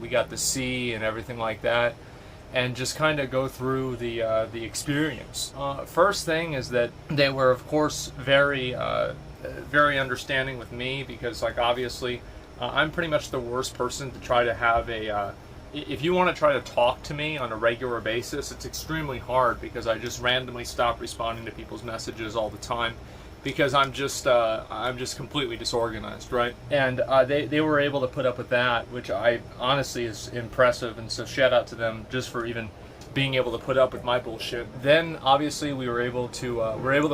we got to see and everything like that, and just kind of go through the experience. First thing is that they were, of course, very understanding with me, because, like, obviously, I'm pretty much the worst person to try to have a. If you want to try to talk to me on a regular basis, it's extremely hard, because I just randomly stop responding to people's messages all the time, because I'm just completely disorganized, right? And they were able to put up with that, which I honestly is impressive, and so shout out to them just for even being able to put up with my bullshit. Then obviously we were able to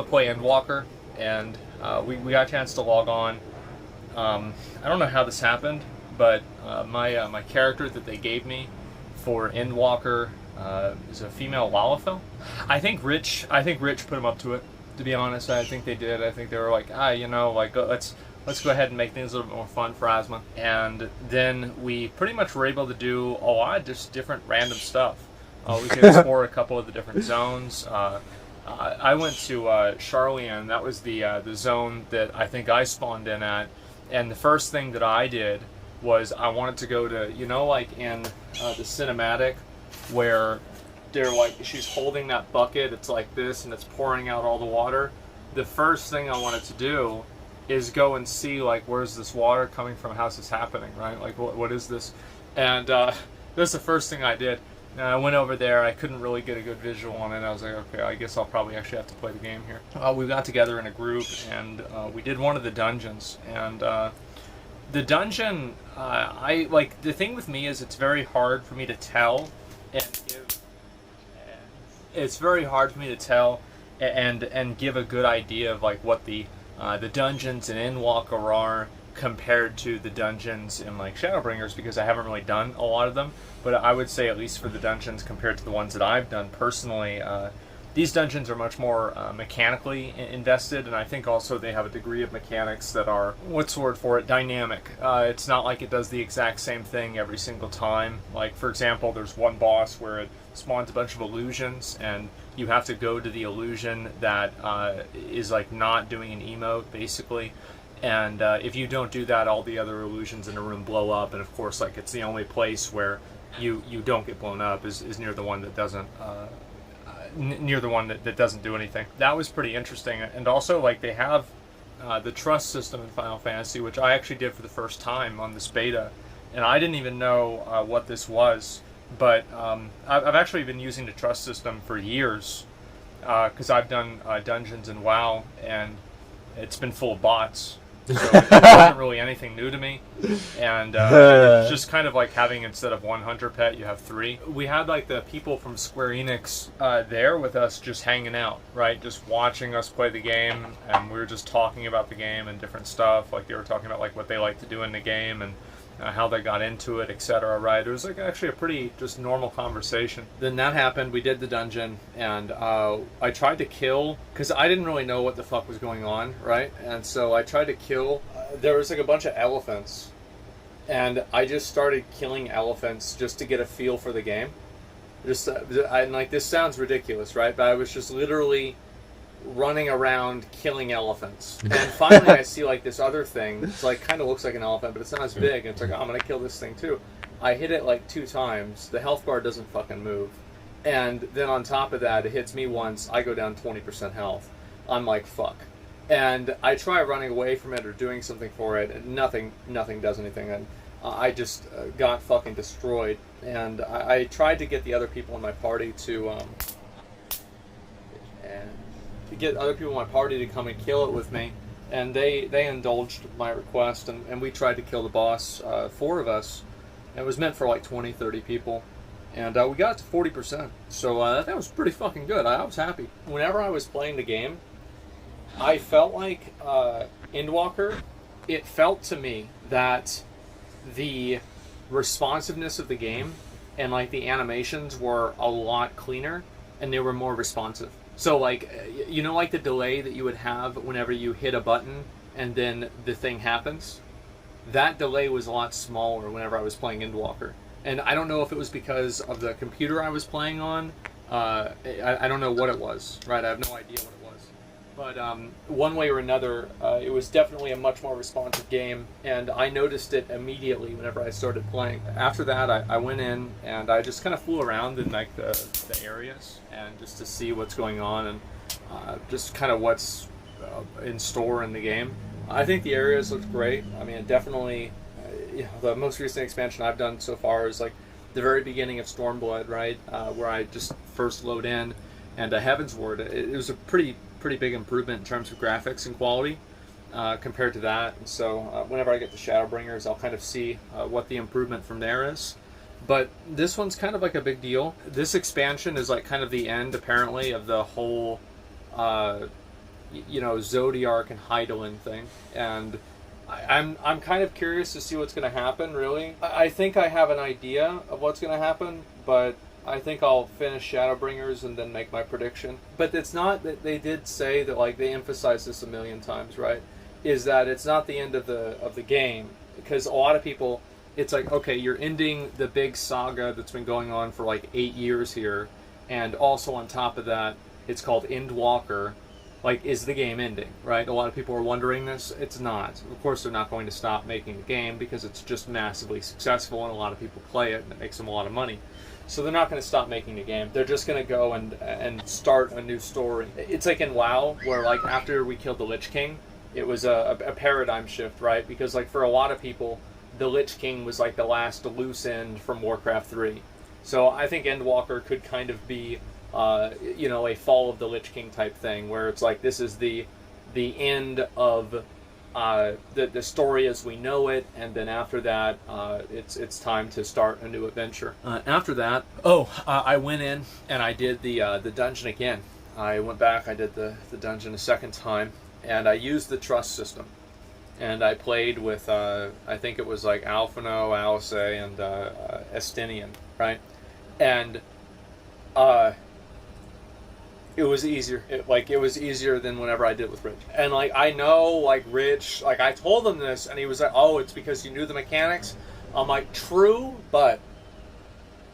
play Endwalker, and we got a chance to log on. I don't know how this happened, but my character that they gave me for Endwalker is a female Lalafell. I think Rich put him up to it. To be honest, I think they did. I think they were like, let's go ahead and make things a little bit more fun for Asma. And then we pretty much were able to do a lot of just different random stuff. We could explore a couple of the different zones. I went to Charlian. That was the zone that I think I spawned in at. And the first thing that I did was I wanted to go to, like in the cinematic where they're like, she's holding that bucket, it's like this, and it's pouring out all the water. The first thing I wanted to do is go and see, like, where's this water coming from, how's this happening, right? Like, what is this? And that's the first thing I did. And I went over there, I couldn't really get a good visual on it. I was like, okay, I guess I'll probably actually have to play the game here. We got together in a group, and we did one of the dungeons. And the dungeon, the thing with me is it's very hard for me to tell and give a good idea of, like, what the dungeons in Endwalker are compared to the dungeons in, like, Shadowbringers, because I haven't really done a lot of them. But I would say, at least for the dungeons compared to the ones that I've done personally, these dungeons are much more mechanically invested, and I think also they have a degree of mechanics that are, what's the word for it, dynamic. It's not like it does the exact same thing every single time. Like, for example, there's one boss where it spawns a bunch of illusions, and you have to go to the illusion that is, like, not doing an emote, basically. And if you don't do that, all the other illusions in the room blow up, and of course, like, it's the only place where you don't get blown up is near the one that doesn't that doesn't do anything. That was pretty interesting. And also, like, they have the trust system in Final Fantasy, which I actually did for the first time on this beta, and I didn't even know what this was. But I've actually been using the trust system for years, because I've done dungeons in WoW, and it's been full of bots. So it wasn't really anything new to me, and it's just kind of like having, instead of one hunter pet, you have 3. We had, like, the people from Square Enix there with us, just hanging out, right, just watching us play the game, and we were just talking about the game and different stuff. Like, they were talking about, like, what they like to do in the game and how they got into it, etc. Right? It was, like, actually a pretty just normal conversation. Then that happened. We did the dungeon, and I tried to kill, because I didn't really know what the fuck was going on, right? And so I tried to kill. There was, like, a bunch of elephants, and I just started killing elephants just to get a feel for the game. Just and, like, this sounds ridiculous, right? But I was just literally running around killing elephants, and finally I see, like, this other thing. It's, like, kind of looks like an elephant, but it's not as big, and it's like, oh, I'm gonna kill this thing too. I hit it, like, 2 times. The health bar doesn't fucking move, and then on top of that, it hits me once. I go down 20% health. I'm like, fuck. And I try running away from it or doing something for it, and nothing does anything, and I just got fucking destroyed. And I tried to get the other people in my party to come and kill it with me, and they indulged my request, and we tried to kill the boss, 4 of us. It was meant for like 20-30 people, and we got to 40%, so that was pretty fucking good. I was happy. Whenever I was playing the game, I felt like Endwalker, it felt to me that the responsiveness of the game and, like, the animations were a lot cleaner, and they were more responsive. So, like, like the delay that you would have whenever you hit a button and then the thing happens? That delay was a lot smaller whenever I was playing Endwalker. And I don't know if it was because of the computer I was playing on. I don't know what it was, right? I have no idea what it was. But one way or another, it was definitely a much more responsive game, and I noticed it immediately whenever I started playing. After that, I went in and I just kind of flew around in like the areas and just to see what's going on and just kind of what's in store in the game. I think the areas looked great. I mean, it definitely, the most recent expansion I've done so far is like the very beginning of Stormblood, right, where I just first load in, and Heaven's Ward. It was a pretty big improvement in terms of graphics and quality compared to that. And so whenever I get the Shadowbringers, I'll kind of see what the improvement from there is. But this one's kind of like a big deal. This expansion is like kind of the end, apparently, of the whole, Zodiark and Hydaelyn thing. And I'm kind of curious to see what's going to happen, really. I think I have an idea of what's going to happen, but I think I'll finish Shadowbringers and then make my prediction. But it's not that they did say that, like, they emphasized this a million times, right? Is that it's not the end of the game, because a lot of people, it's like, okay, you're ending the big saga that's been going on for like 8 years here, and also on top of that, it's called Endwalker. Like, is the game ending, right? A lot of people are wondering this. It's not. Of course, they're not going to stop making the game because it's just massively successful and a lot of people play it and it makes them a lot of money. So they're not going to stop making the game. They're just going to go and start a new story. It's like in WoW, where like after we killed the Lich King, it was a paradigm shift, right? Because like for a lot of people, the Lich King was like the last loose end from Warcraft 3. So I think Endwalker could kind of be, a Fall of the Lich King type thing, where it's like this is the end of the story as we know it, and then after that, it's time to start a new adventure. After that, I went in and I did the dungeon again. I went back, I did the dungeon a second time, and I used the trust system. And I played with, I think it was like Alphino, Alice, and Estinian, right? And it was easier. It was easier than whenever I did with Rich. And like I know, like Rich, like I told him this, and he was like, "Oh, it's because you knew the mechanics." I'm like, "True, but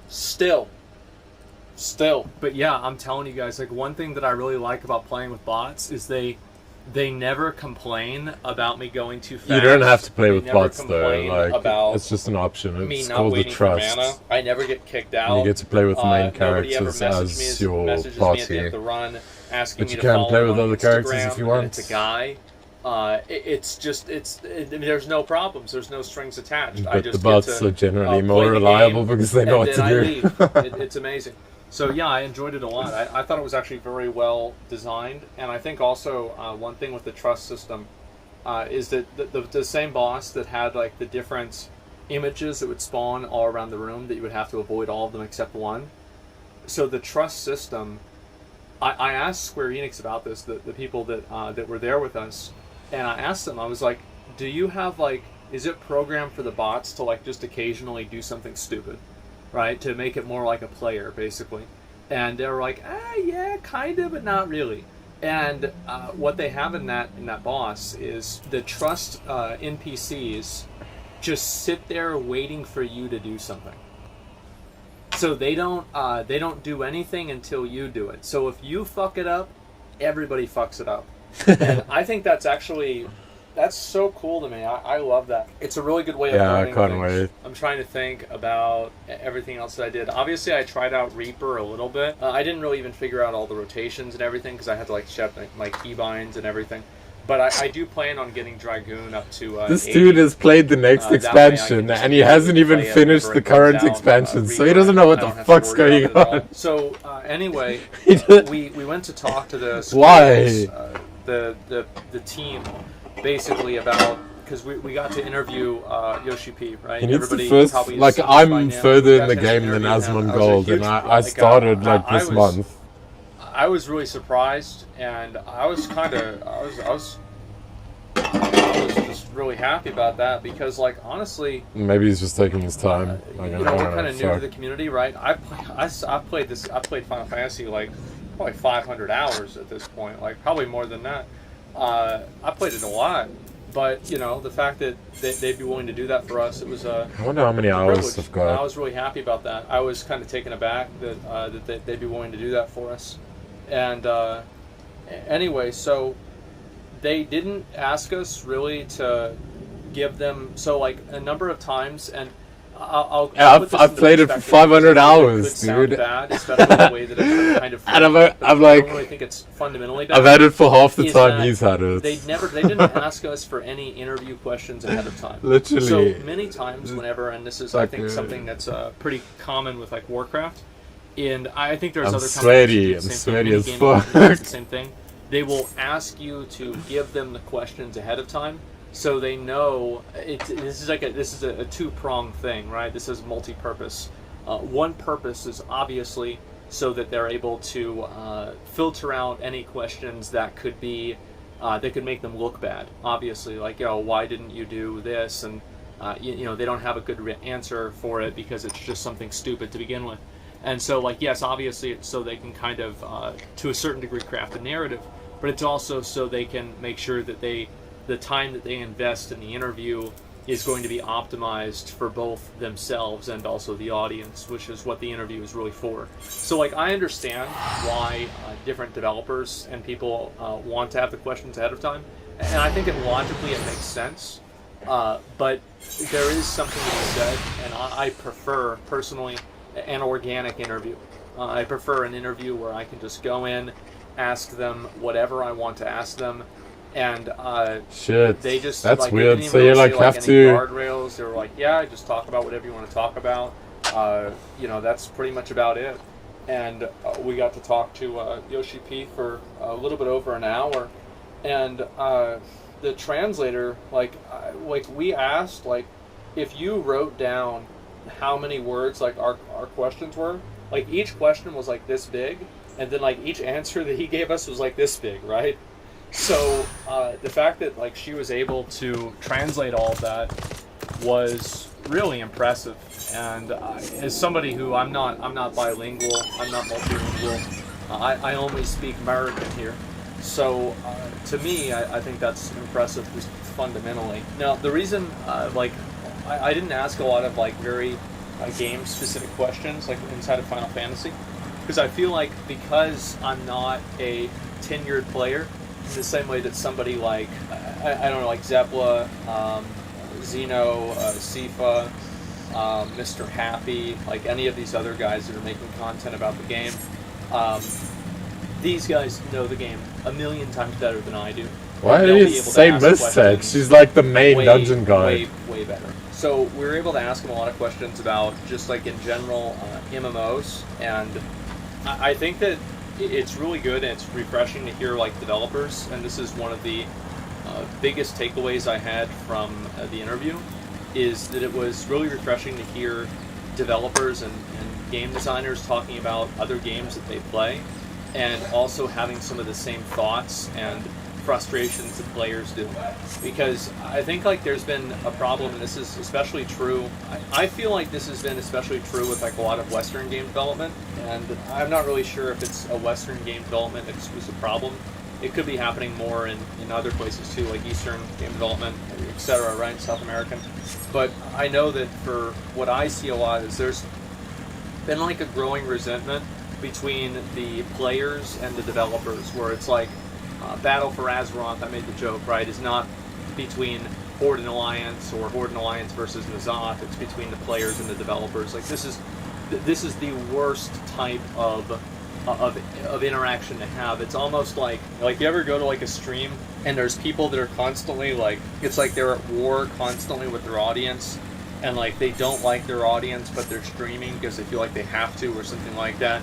still." But yeah, I'm telling you guys, like one thing that I really like about playing with bots is they never complain about me going too fast. You don't have to play with bots though. Like about it's just an option. Me It's not called the waiting for trust. mana. I never get kicked out. And you get to play with the main Nobody ever characters messages as your me at the party. end of the run, asking But me you to can follow play with him on other characters if Instagram, you and want. it's a guy. There's no problems. There's no strings attached. I But just the bots get to, are generally play more the reliable game, because they know and what to then I do. leave. It's amazing. So yeah, I enjoyed it a lot. I thought it was actually very well designed, and I think also one thing with the trust system is that the same boss that had like the different images that would spawn all around the room that you would have to avoid all of them except one. So the trust system, I asked Square Enix about this, the people that were there with us, and I asked them, I was like, do you have like, is it programmed for the bots to like just occasionally do something stupid, right? To make it more like a player, basically. And they were like, yeah, kind of, but not really. And what they have in that boss is the trust NPCs just sit there waiting for you to do something. So they don't do anything until you do it. So if you fuck it up, everybody fucks it up. And I think that's so cool to me. I love that. It's a really good way of learning I can't things. wait. I'm trying to think about everything else that I did. Obviously, I tried out Reaper a little bit. I didn't really even figure out all the rotations and everything because I had to like set my keybinds and everything. But I do plan on getting Dragoon up to This 80. dude has played the next That way I can expansion just and he hasn't even play it finished whenever the it comes current out, expansion, so he Reaper. doesn't know what I the don't have to fuck's worry going about it at all. on. So anyway, He did- we went to talk to the Why? the team basically about, because we got to interview Yoshi P, right? He needs to Everybody first, probably like, has seen this by I'm now. further We in got the to game than interview him. Asmon I was a Gold, huge- and I like, started like I this was- month. I was really surprised, and I was just really happy about that because, like, honestly, Maybe he's just taking his time. Like, we're kind of new to the community, right? I've played Final Fantasy like probably 500 hours at this point, like probably more than that. I played it a lot, but the fact that they'd be willing to do that for us, it was a I wonder how many hours privilege. I've And I got. was really happy about that. I was kind of taken aback that they'd be willing to do that for us, and Anyway, so they didn't ask us really to give them, so like a number of times, and I've played it for 500 hours, dude. Bad, especially the way that it's kind of and I'm I like, don't really think it's fundamentally bad. I've had it for half the time he's had it. They didn't ask us for any interview questions ahead of time. Literally. So many times, whenever, and this is I think something that's pretty common with like Warcraft, and I think there's other sweaty. I'm sweaty as fuck. The same thing. They will ask you to give them the questions ahead of time, so they know this is a two-pronged thing, right? This is multi-purpose. One purpose is obviously so that they're able to filter out any questions that could be that could make them look bad. Obviously, like, why didn't you do this? And they don't have a good answer for it because it's just something stupid to begin with. And so, like, yes, obviously it's so they can kind of, to a certain degree, craft a narrative, but it's also so they can make sure that the time that they invest in the interview is going to be optimized for both themselves and also the audience, which is what the interview is really for. So, like, I understand why different developers and people want to have the questions ahead of time, and I think logically it makes sense, but there is something to be said, and I prefer, personally, an organic interview. I prefer an interview where I can just go in, ask them whatever I want to ask them, and shit, they just, that's like, weird. They didn't So even you like say, have any to guardrails. They were like, yeah, just talk about whatever you want to talk about. That's pretty much about it. And we got to talk to Yoshi P for a little bit over an hour, and the translator, like we asked, like, if you wrote down how many words like our questions were, like each question was like this big, and then like each answer that he gave us was like this big, right? So the fact that like she was able to translate all of that was really impressive. And as somebody who I'm not bilingual, I'm not multilingual, I only speak American here. So to me, I think that's impressive just fundamentally. Now the reason I didn't ask a lot of like very game-specific questions like inside of Final Fantasy, because I feel like because I'm not a tenured player, in the same way that somebody like I don't know, like Zepla, Xeno, Sifa, Mr. Happy, like any of these other guys that are making content about the game, these guys know the game a million times better than I do. Why do you say Mistake? She's like the main dungeon guy. Way better. So we were able to ask him a lot of questions about just like in general MMOs, and I think that it's really good and it's refreshing to hear like developers, and this is one of the biggest takeaways I had from the interview, is that it was really refreshing to hear developers and game designers talking about other games that they play, and also having some of the same thoughts and frustrations that players do. Because I think like there's been a problem, and this is especially true, I feel like this has been especially true with like a lot of Western game development, and I'm not really sure if it's a Western game development exclusive problem. It could be happening more in other places too, like Eastern game development, etc., right, South American. But I know that for what I see a lot is there's been like a growing resentment between the players and the developers, where it's like Battle for Azeroth, I made the joke, right, is not between Horde and Alliance or Horde and Alliance versus N'Zoth, it's between the players and the developers. Like this is the worst type of interaction to have. It's almost like you ever go to like a stream and there's people that are constantly like, it's like they're at war constantly with their audience, and like they don't like their audience but they're streaming because they feel like they have to or something like that.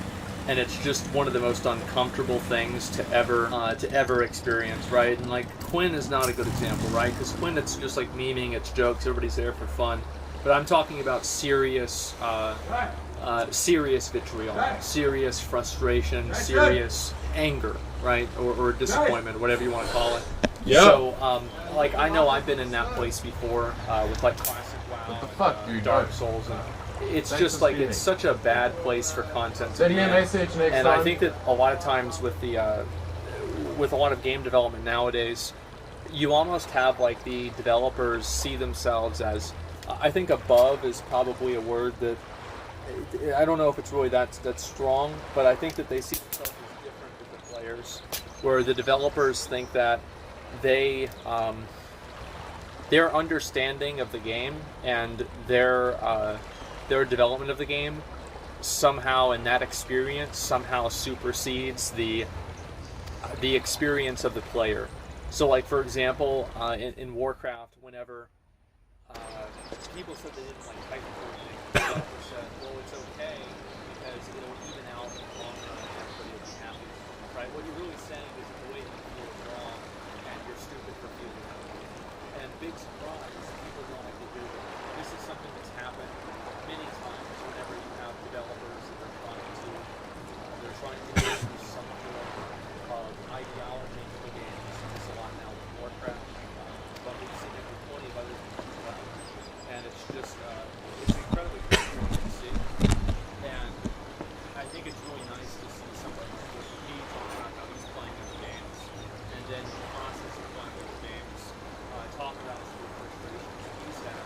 And it's just one of the most uncomfortable things to ever experience, right? And like Quinn is not a good example, right? Because Quinn, it's just like memeing, it's jokes, everybody's there for fun. But I'm talking about serious vitriol, serious frustration, serious anger, right? Or disappointment, whatever you want to call it. Yeah. So, like, I know I've been in that place before with like classic WoW, What the fuck, dude? Dark Souls, and it's just like it's such a bad place for content to be in. And I think that a lot of times with a lot of game development nowadays, you almost have like the developers see themselves as, I think above is probably a word that I don't know if it's really that strong, but I think that they see themselves as different than the players, where the developers think that they their understanding of the game and their development of the game somehow, in that experience, somehow supersedes the experience of the player. So, like for example, in Warcraft, whenever people said they didn't like Titanfall things, the developer said, "Well, it's okay because it'll even out in the long run, and everybody will be happy." Right? What you're really saying is that the way that you feel is wrong, and you're stupid for feeling that way. And big surprise, people don't like to do it. This is something that's happened many times whenever you have developers that are trying to use some form of ideology into the games. There's a lot now with Warcraft, but we've seen it with plenty of other things as well. And it's just it's incredibly frustrating to see. And I think it's really nice to see somebody with he talks about how he's playing those games, and then in the process of playing those games, talk about some of the frustrations that he's had,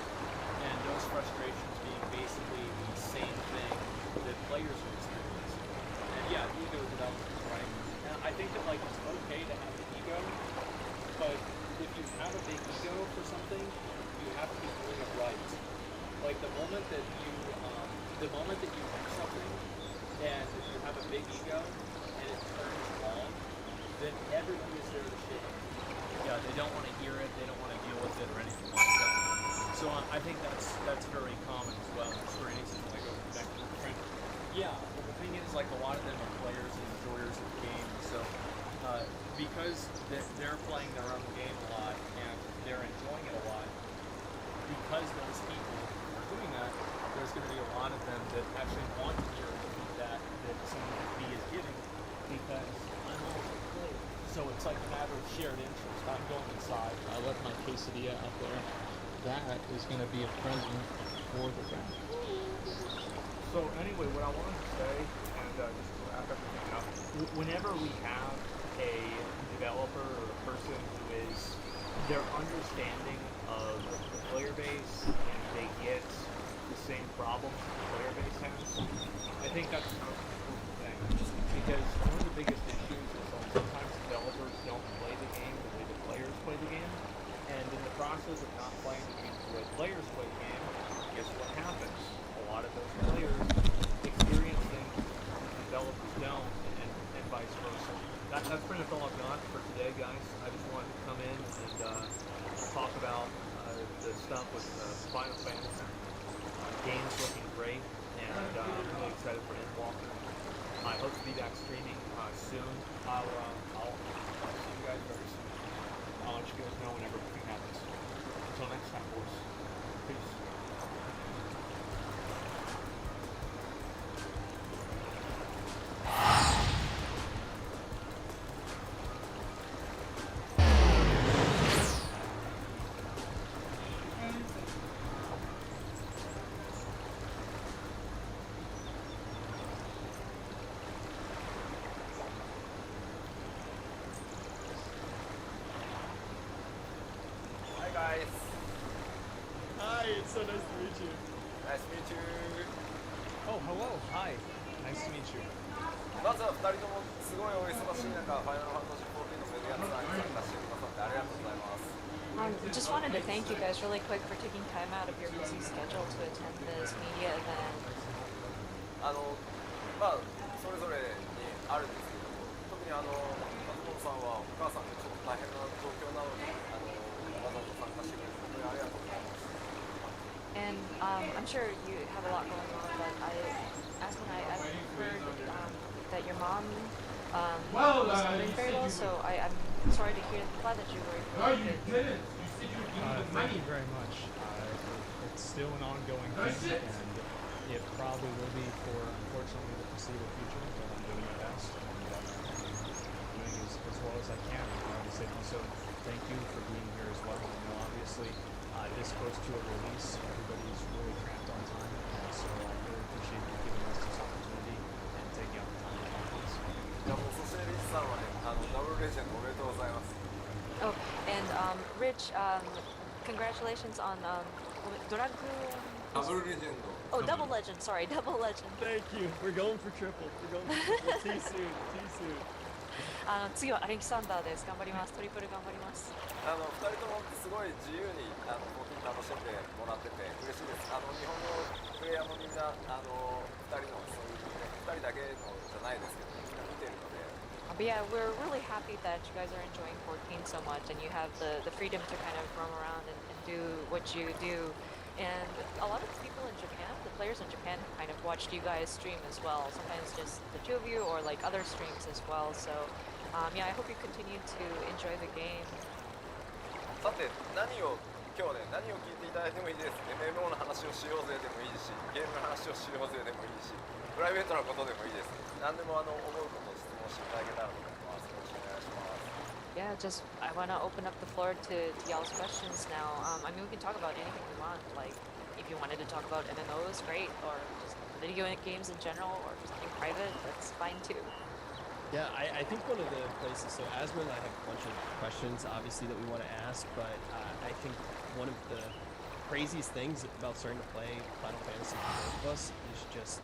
and those frustrations being basically the same thing that players are experiencing. And yeah, ego development, right? And I think that like it's okay to have an ego, but if you have a big ego for something, you have to be doing it right. Like the moment that you do something and you have a big ego and it turns wrong, then everybody is there to shit on you. Yeah, they don't want to hear it, they don't want to deal with it or anything like that. So I think that's very common as well. It's very easy to like go back to the friend. Yeah, but the thing is, like a lot of them are players and enjoyers of the game, so because they're playing their own game a lot and they're enjoying it a lot, because those people are doing that, there's going to be a lot of them that actually want to hear the feedback that someone like me is giving, because I'm also a player. So it's like a matter of shared interest. I'm going inside. I left my quesadilla out there. That is going to be a present for the guy. So anyway, what I wanted to say, and just to wrap everything up, whenever we have a developer or a person who is their understanding of the player base and they get the same problems the player base has, I think that's the most important thing. Because one of the biggest issues is that sometimes developers don't play the game the way the players play the game, and in the process of not playing the game the way players play the game, guess what happens? A lot of those players experience things that developers don't, and vice versa. That's pretty much all I've got for today, guys. I just wanted to come in and talk about the stuff with Final Fantasy. Game's looking great, and I'm really excited for Endwalker. I hope to be back streaming soon. I'll see you guys very soon. I'll let you guys know whenever everything happens. Until next time, boys. Peace. Guys. Hi, it's so nice to meet you. Nice to meet you. Oh, hello. Hi. Nice to meet you. まずは2人ともすごいお忙しい中、ファイナルファンタジー14のメディアツアーに参加してくださってありがとうございます。Just wanted to thank you guys really quick for taking time out of your busy schedule to attend this media event. まあそれぞれにあるんですけども、特に松本さんはお母さんでちょっと大変な状況なので、わざわざ参加してくれて本当にありがとうございます。And I'm sure you have a lot going on, but I've heard that your mom wasn't doing very well, so I'm sorry to hear. Glad that you were able to get it. Thank you very much. It's still an ongoing thing, and it probably will be for, unfortunately, the foreseeable future, but I'm doing my best, and doing as well as I can. So thank you for being here as well. I know, obviously, this goes to a release. Everybody's really cramped on time, and so I really appreciate you giving us this opportunity and taking out the time to talk to us. じゃあもうそしてリチさんはね、ダブルレジェンドおめでとうございます。Oh, and Rich, congratulations on Drag. Double Legend. Oh, Double Legend. Sorry, Double Legend. Thank you. We're going for triple. We're going for triple. Too soon. Too soon. 次はアレキサンダーです。頑張ります。トリプル頑張ります。2人ともすごい自由に14楽しんでもらってて嬉しいです。日本のプレイヤーもみんな2人のそういうね2人だけのじゃないですけどみんな見てるので。But yeah, we're really happy that you guys are enjoying 14 so much and you have the freedom to kind of roam around and do what you do. And a lot of people in Japan, the players in Japan kind of watched you guys stream as well. Sometimes just the two of you or like other streams as well. So yeah, I hope you continue to enjoy the game. さて今日ね何を聞いていただいてもいいです。 MMO の話をしようぜでもいいし、ゲームの話をしようぜでもいいし、プライベートなことでもいいです。何でも思うことを質問していただけたらと思います。よろしくお願いします。Yeah, just I want to open up the floor to y'all's questions now. I mean, we can talk about anything we want. Like, if you wanted to talk about MMOs, great, or just video games in general, or something private, that's fine too. Yeah, I think one of the places, so Asma and I have a bunch of questions, obviously, that we want to ask, but I think one of the craziest things about starting to play Final Fantasy for both of us is just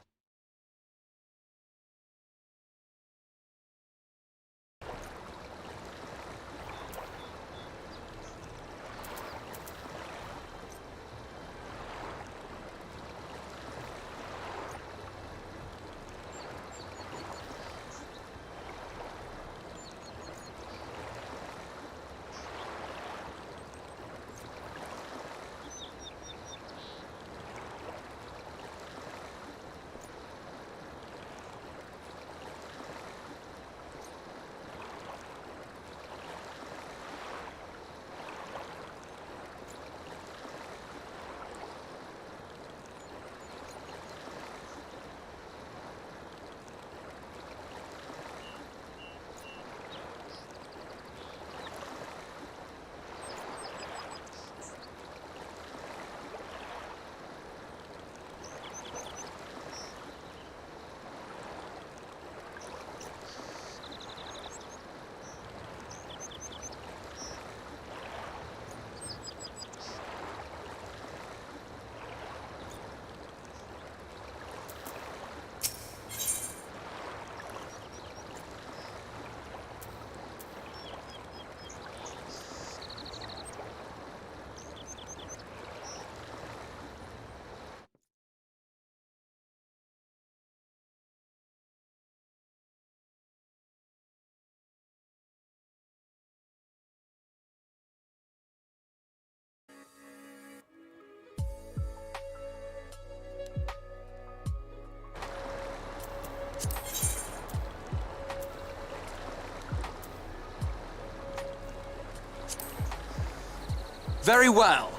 Very well.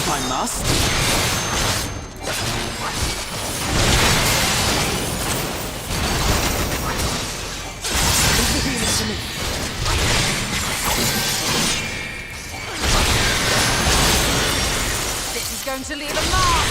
If I must. Leave it to me. This is going to leave a mark.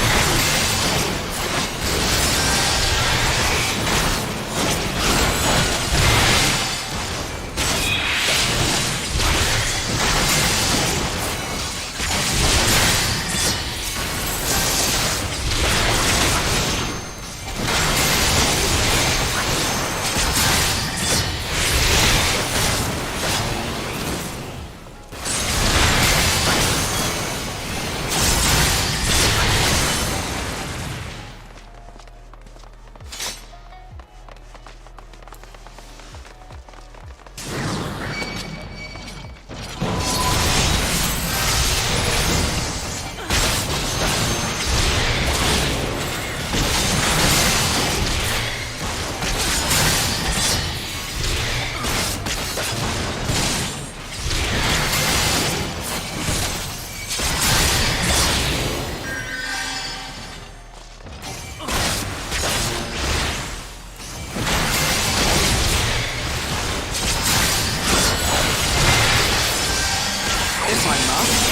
If I must.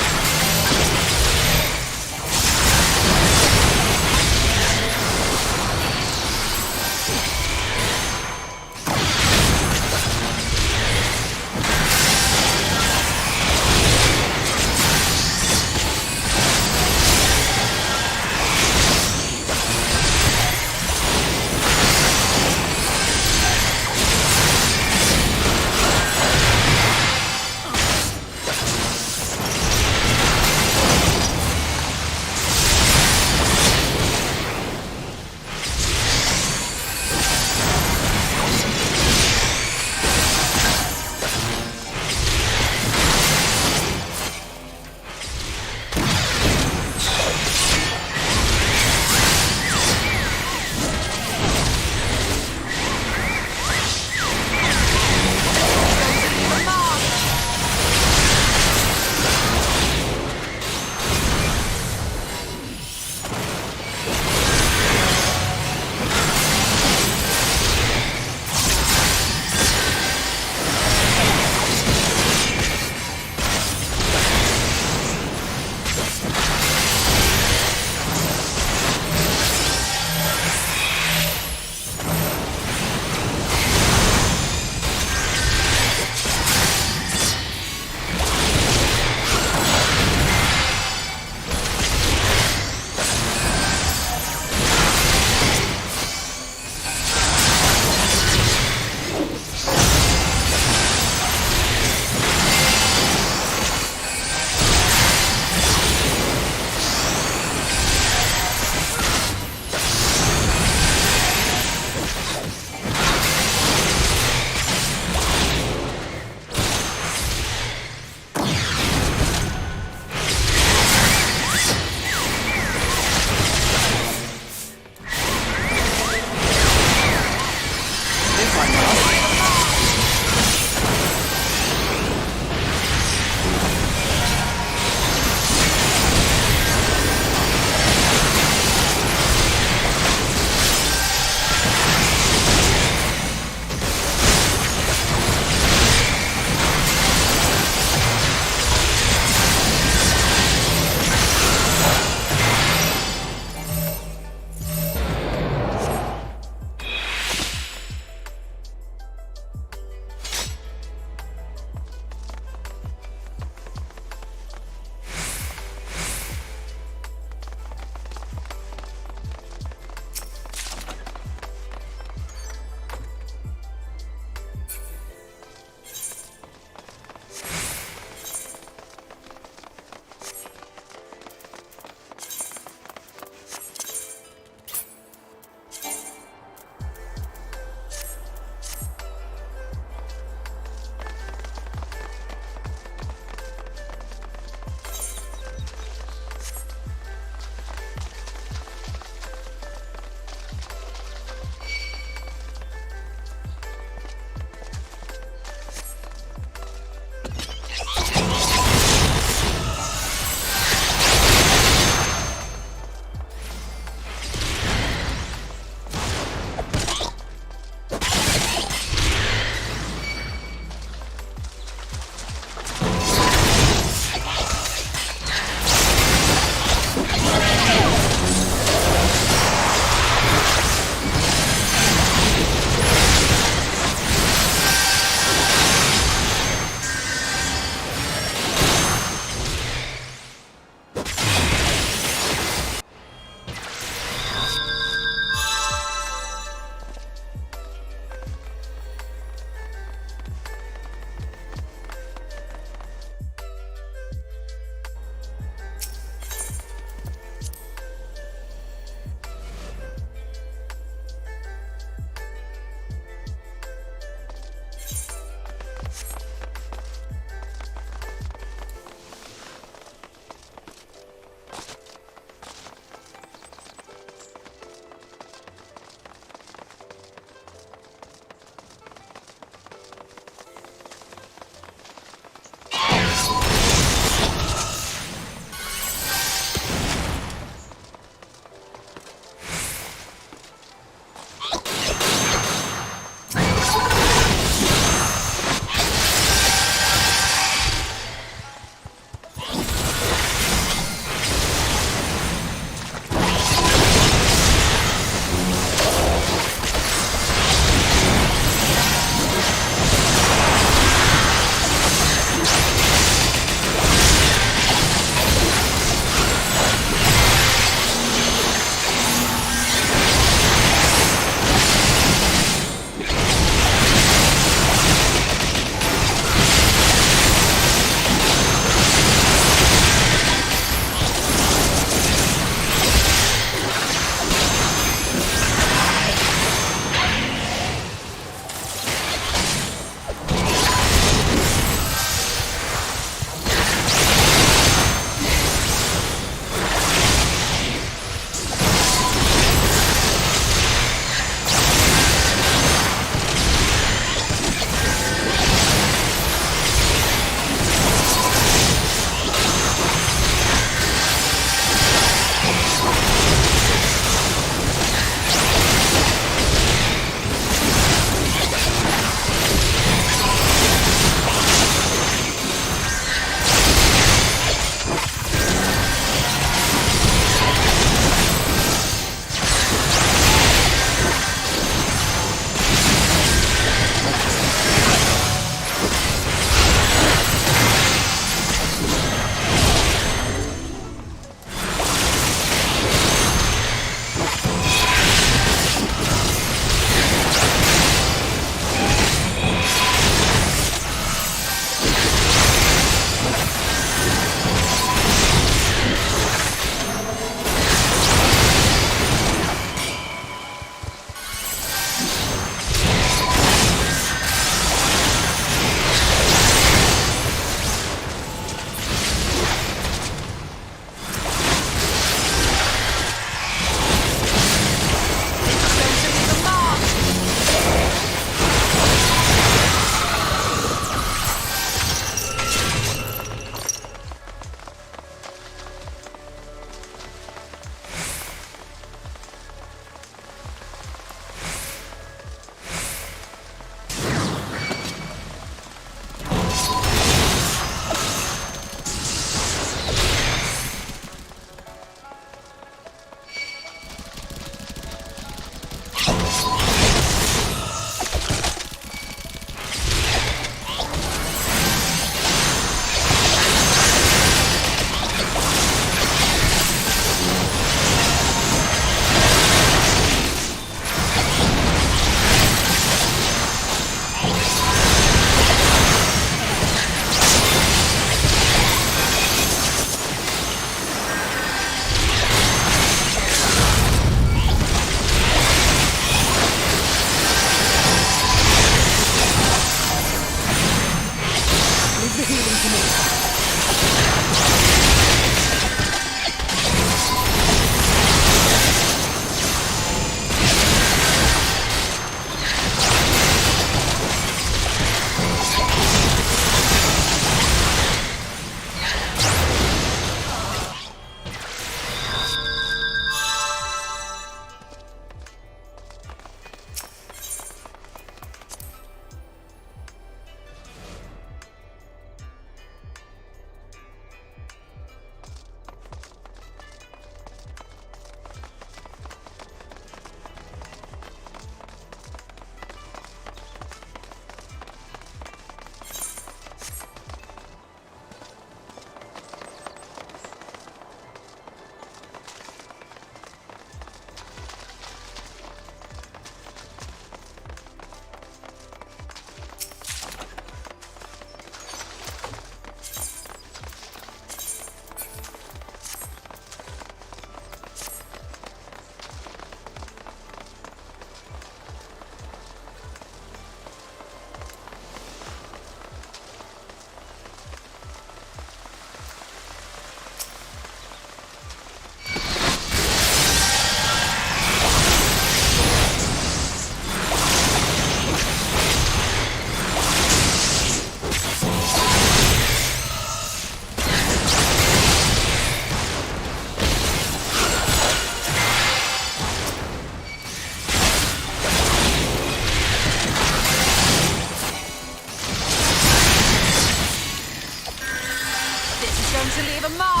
leave a mark!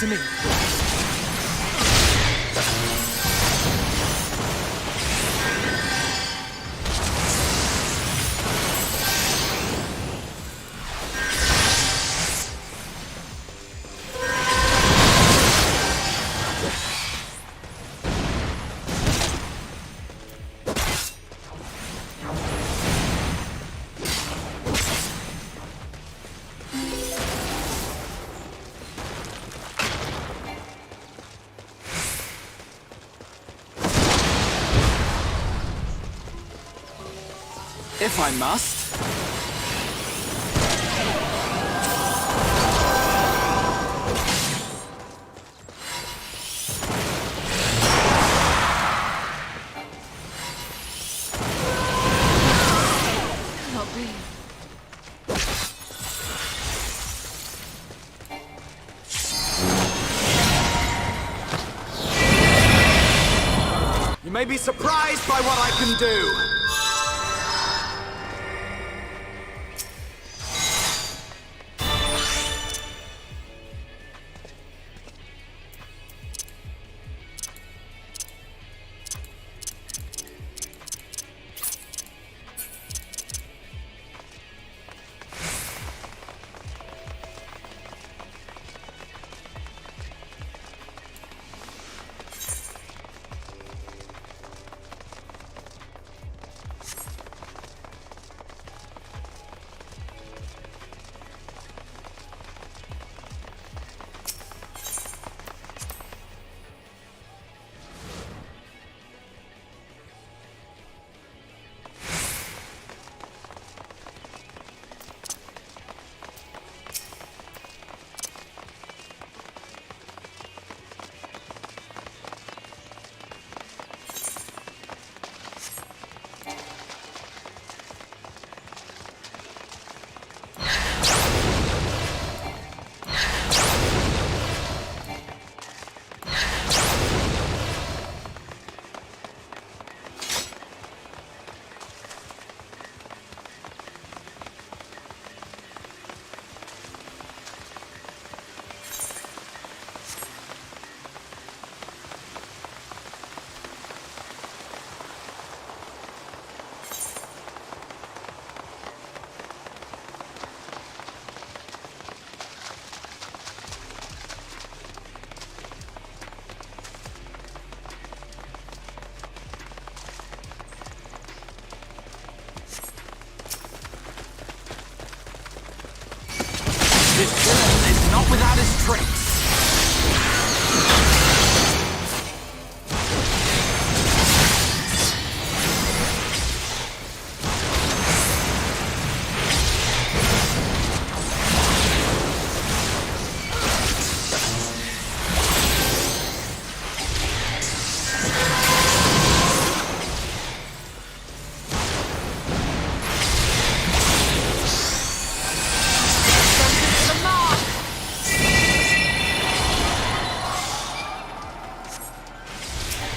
to me. If I must. Not really. You may be surprised by what I can do. This villain is not without his tricks.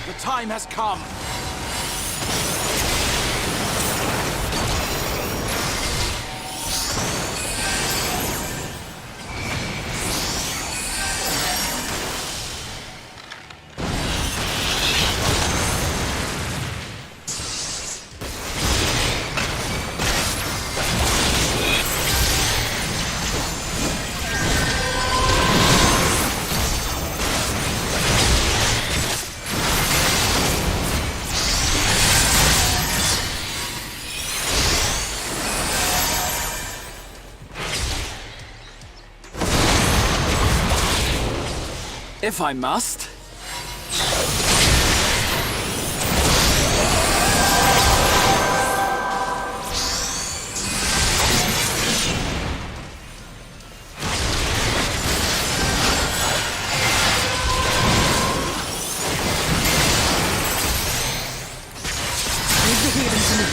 The time has come. If I must. Leave the healing to me.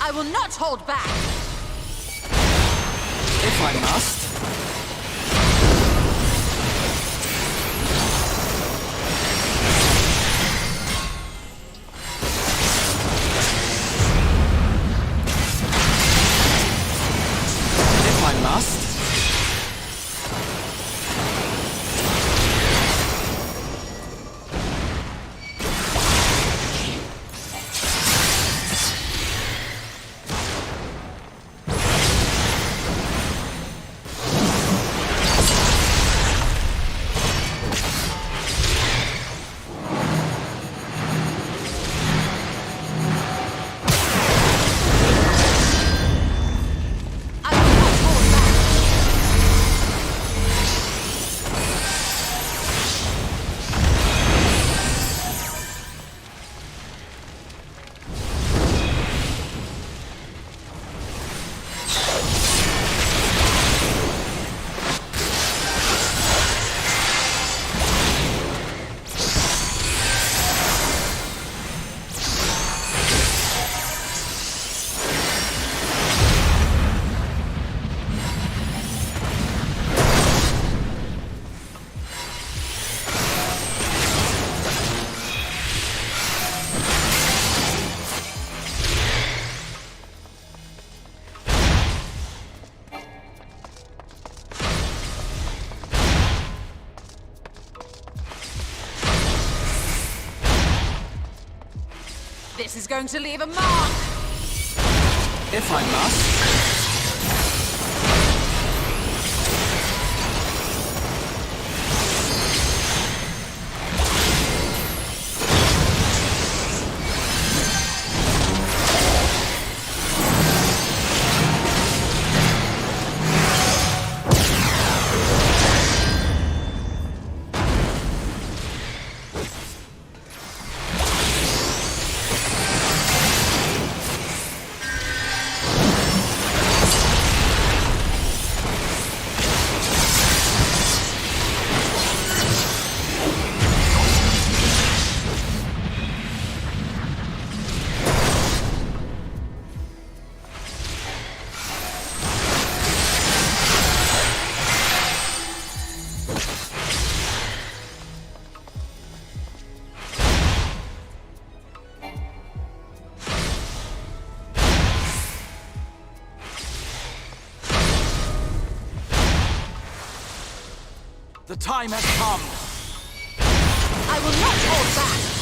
I will not hold back. If I must. If I must. I will not hold back. This is going to leave a mark. If I must. The time has come. I will not hold back.